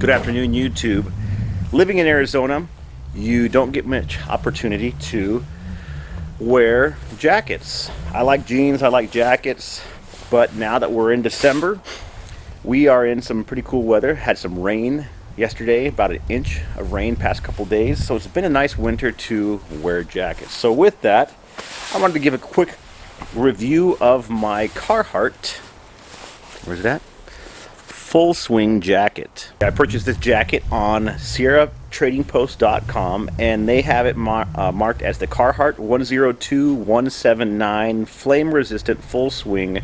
Good afternoon, YouTube. Living in Arizona, you don't get much opportunity to wear jackets. I like jeans, I like jackets, but now that we're in December, we are in some pretty cool weather. Had some rain yesterday, about an inch of rain past couple days, so it's been a nice winter to wear jackets. So with that, I wanted to give a quick review of my Carhartt, where's that? Full Swing Jacket. I purchased this jacket on SierraTradingPost.com, and they have it marked as the Carhartt 102179 Flame Resistant Full Swing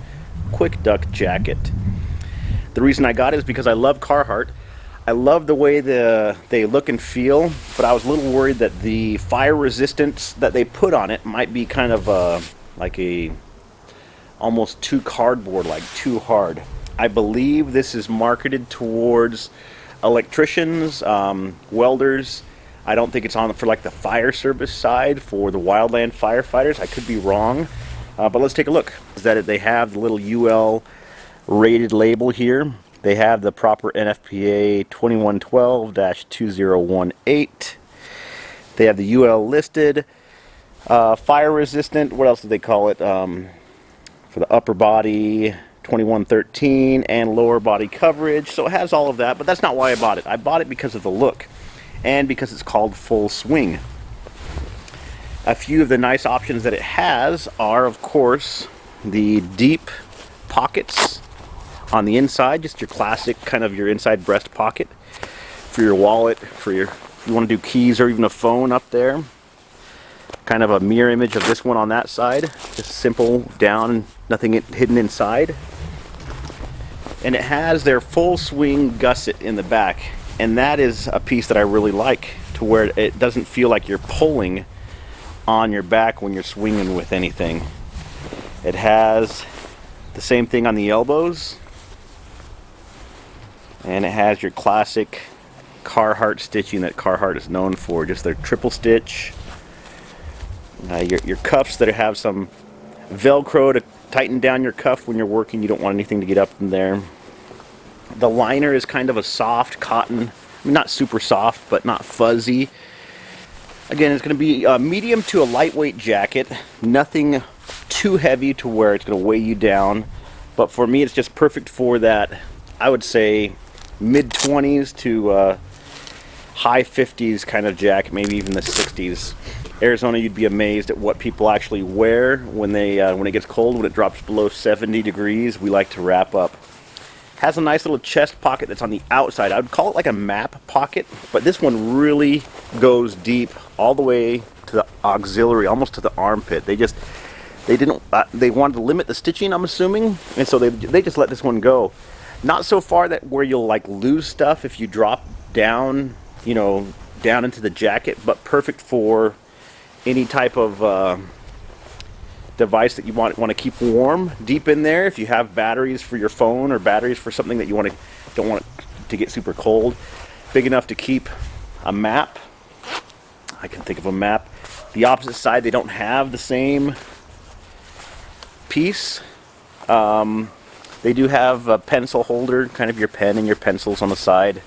Quick Duck Jacket. The reason I got it is because I love Carhartt. I love the way they look and feel, but I was a little worried that the fire resistance that they put on it might be kind of like almost too cardboard, like too hard. I believe this is marketed towards electricians, welders. I don't think it's on for like the fire service side for the wildland firefighters. I could be wrong, but let's take a look. Is that they have the little UL rated label here. They have the proper NFPA 2112-2018. They have the UL listed, fire resistant. What else do they call it? For the upper body, 2113, and lower body coverage. So it has all of that, but that's not why I bought it. I bought it because of the look and because it's called Full Swing. A few of the nice options that it has are, of course, the deep pockets on the inside, just your classic kind of your inside breast pocket for your wallet, for your, if you want to do keys or even a phone up there. Kind of a mirror image of this one on that side, just simple down, nothing hidden inside. And it has their full swing gusset in the back, and that is a piece that I really like, to where it doesn't feel like you're pulling on your back when you're swinging with anything. It has the same thing on the elbows, and it has your classic Carhartt stitching that Carhartt is known for, just their triple stitch. Your cuffs that have some Velcro to tighten down your cuff when you're working. You don't want anything to get up in there. The liner is kind of a soft cotton, I mean, not super soft, but not fuzzy. Again, it's going to be a medium to a lightweight jacket. Nothing too heavy to where it's going to weigh you down. But for me, it's just perfect for that, I would say, mid-20s to high 50s kind of jacket, maybe even the 60s. Arizona, you'd be amazed at what people actually wear when it gets cold. When it drops below 70 degrees, we like to wrap up. Has a nice little chest pocket that's on the outside. I would call it like a map pocket, but this one really goes deep all the way to the auxiliary, almost to the armpit. They wanted to limit the stitching, I'm assuming, and so they just let this one go. Not so far that where you'll like lose stuff if you drop down, you know, down into the jacket, but perfect for any type of device that you want to keep warm deep in there. If you have batteries for your phone or batteries for something that you don't want it to get super cold, big enough to keep a map. I can think of a map. The opposite side, they don't have the same piece. They do have a pencil holder, kind of your pen and your pencils on the side.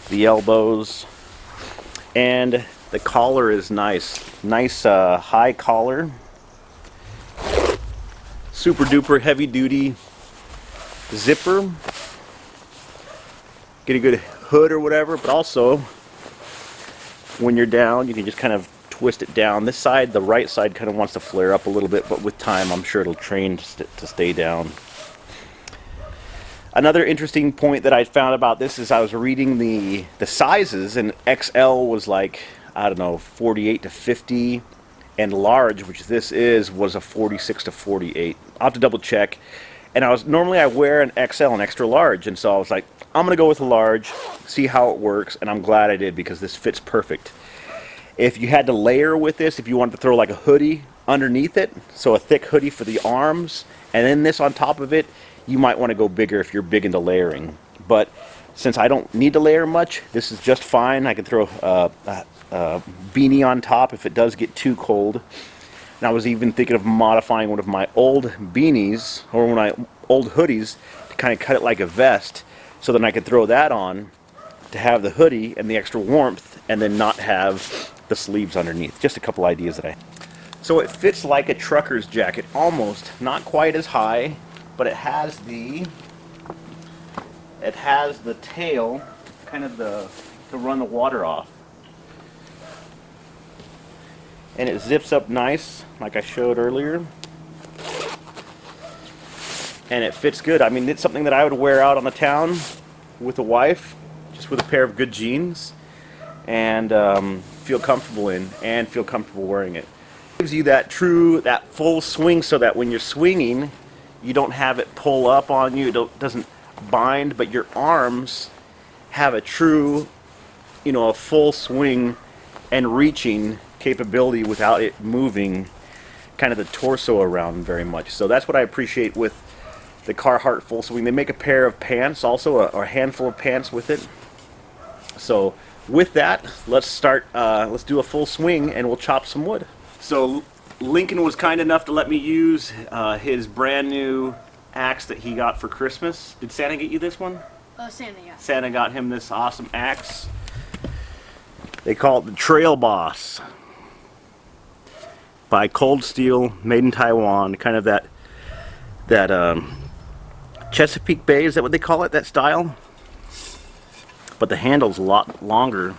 The elbows, and the collar is nice high collar, super duper heavy duty zipper, get a good hood or whatever, but also when you're down you can just kind of twist it down. This side, the right side, kind of wants to flare up a little bit, but with time I'm sure it'll train to stay down. Another interesting point that I found about this is I was reading the sizes, and XL was like, I don't know, 48 to 50, and large, which this is, was a 46 to 48. I'll have to double check. And normally I wear an XL, an extra large, and so I was like, I'm gonna go with a large, see how it works, and I'm glad I did because this fits perfect. If you had to layer with this, if you wanted to throw like a hoodie underneath it, so a thick hoodie for the arms, and then this on top of it, you might want to go bigger if you're big into layering. But since I don't need to layer much, this is just fine. I can throw a beanie on top if it does get too cold. And I was even thinking of modifying one of my old beanies, or one of my old hoodies, to kind of cut it like a vest, so then I could throw that on to have the hoodie and the extra warmth and then not have the sleeves underneath. Just a couple ideas that I... So it fits like a trucker's jacket, almost. Not quite as high, but it has the tail, kind of to run the water off. And it zips up nice, like I showed earlier. And it fits good. I mean, it's something that I would wear out on the town with a wife, just with a pair of good jeans, and feel comfortable in, and feel comfortable wearing it. It gives you that full swing, so that when you're swinging, you don't have it pull up on you. It doesn't bind, but your arms have a true, a full swing and reaching capability without it moving kind of the torso around very much. So that's what I appreciate with the Carhartt Full Swing. They make a pair of pants, also a handful of pants with it. So with that, let's do a full swing and we'll chop some wood. So Lincoln was kind enough to let me use his brand new axe that he got for Christmas. Did Santa get you this one? Santa, yeah. Santa got him this awesome axe. They call it the Trail Boss by Cold Steel, made in Taiwan. Kind of that Chesapeake Bay, is that what they call it, that style? But the handle's a lot longer.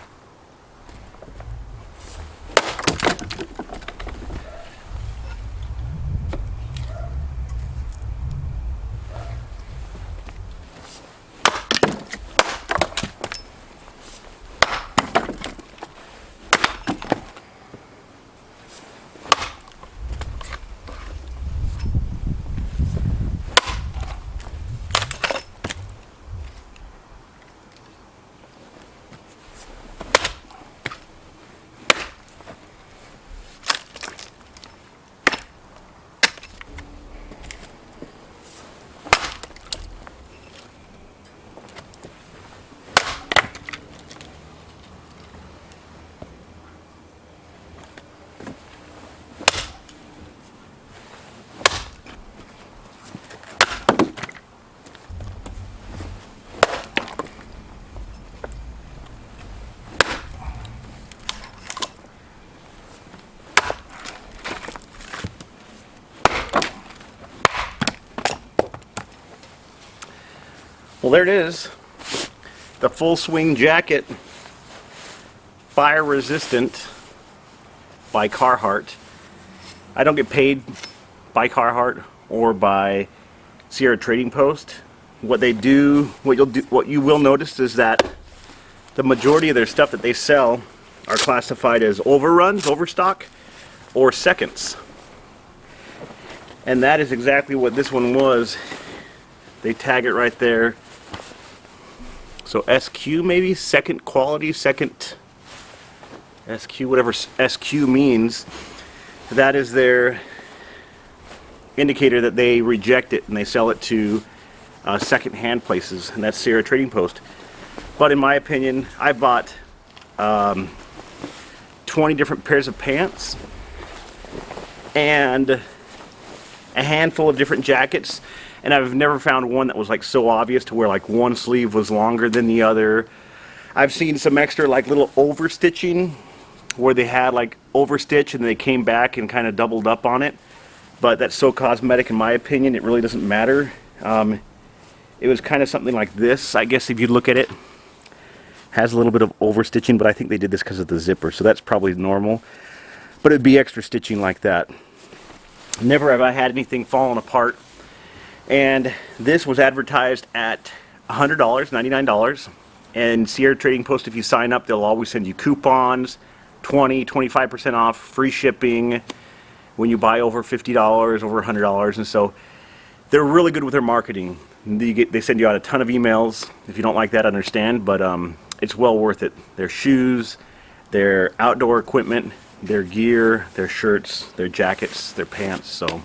Well, there it is, the Full Swing Jacket, fire resistant, by Carhartt. I don't get paid by Carhartt or by Sierra Trading Post. What you will notice is that the majority of their stuff that they sell are classified as overruns, overstock, or seconds. And that is exactly what this one was. They tag it right there. So SQ maybe, second quality, second SQ, whatever SQ means. That is their indicator that they reject it and they sell it to second-hand places, and that's Sierra Trading Post. But in my opinion, I bought 20 different pairs of pants and a handful of different jackets, and I've never found one that was like so obvious to where like one sleeve was longer than the other. I've seen some extra like little overstitching where they had like overstitch and they came back and kind of doubled up on it, but that's so cosmetic in my opinion. It really doesn't matter. It was kind of something like this, I guess, if you look at it. Has a little bit of overstitching, but I think they did this because of the zipper, so that's probably normal. But it'd be extra stitching like that. Never have I had anything falling apart. And this was advertised at $100, $99. And Sierra Trading Post, if you sign up, they'll always send you coupons, 20, 25% off, free shipping when you buy over $50, over $100. And so they're really good with their marketing. They send you out a ton of emails. If you don't like that, I understand, but it's well worth it. Their shoes, their outdoor equipment, their gear, their shirts, their jackets, their pants. So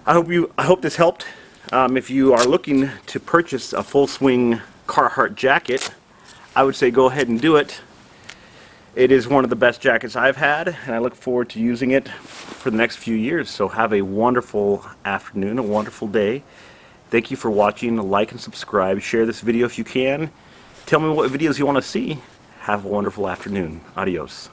I hope this helped. If you are looking to purchase a Full Swing Carhartt jacket, I would say go ahead and do it. It is one of the best jackets I've had, and I look forward to using it for the next few years. So have a wonderful afternoon, a wonderful day. Thank you for watching. Like and subscribe. Share this video if you can. Tell me what videos you want to see. Have a wonderful afternoon. Adios.